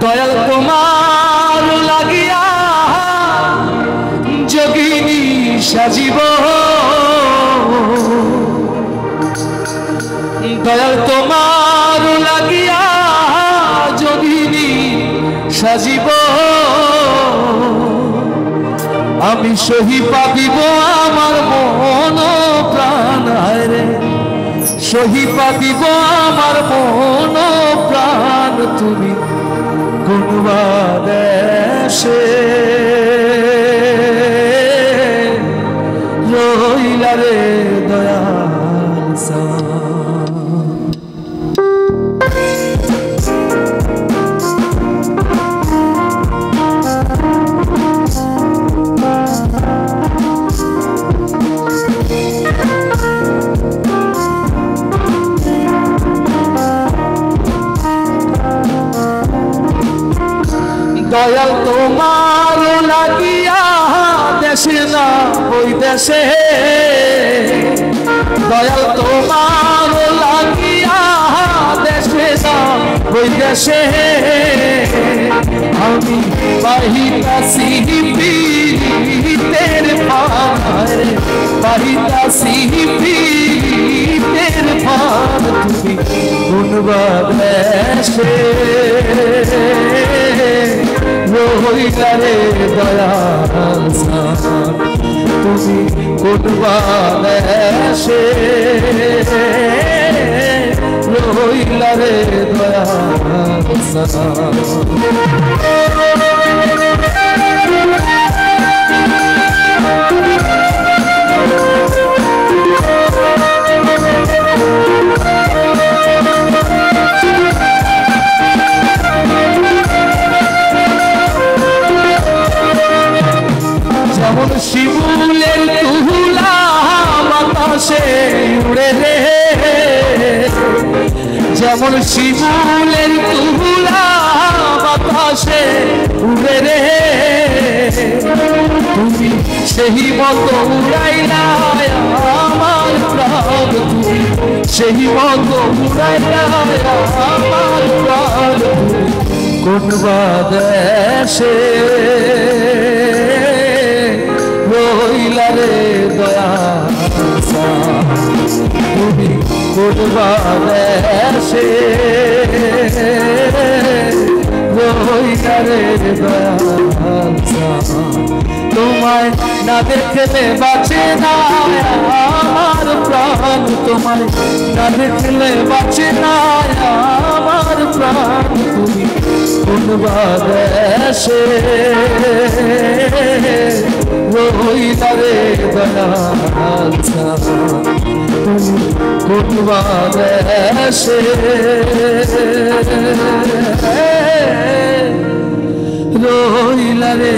দয়াল তোমার লাগিয়া যোগিনী সাজিব, দয়াল তোমার লাগিয়া যোগিনী সাজিব, আমি সহিপা দিব আমার মন প্রাণ, রে সহিপা দিব আমার মন প্রাণ, তুমি কোনবা দেশে রইলা রে দয়াল সান। দয়াল তোমার লাগিয়া দেশে না ওই দেশে, দয়াল তোমার লাগিয়া দেশে না ওই দেশে, আমি বাহিতাছি পীড়িতের ভার, বাহিতাছি পীড়িতের ভার, তুমি কোনবা দেশে রইলা রে দয়াল সান, তুমি কোনবা দেশে রইলা রে দয়াল সান। যেমন শিমুলের তুলা বাতাসে উড়ে রে, যেমন শিমুলের তুলা বাতাসে উড়ে রে, তুমি সেই মতো উড়াইলা আমার প্রাণ, তুমি সেই মতো উড়াইলা আমার প্রাণ, কোনবা দেশে রইলা রে দয়াল সান, তুমি কোনবা দেশে রইলা রে দয়াল সান। তোমায় না দেখলে বাঁচে না আমার প্রাণ, তোমায় না দেখলে বাঁচে না আমার প্রাণ, তুমি কোনবা দেশে রইলা রে দয়াল সান, তুমি কোনবা দেশে রইলা রে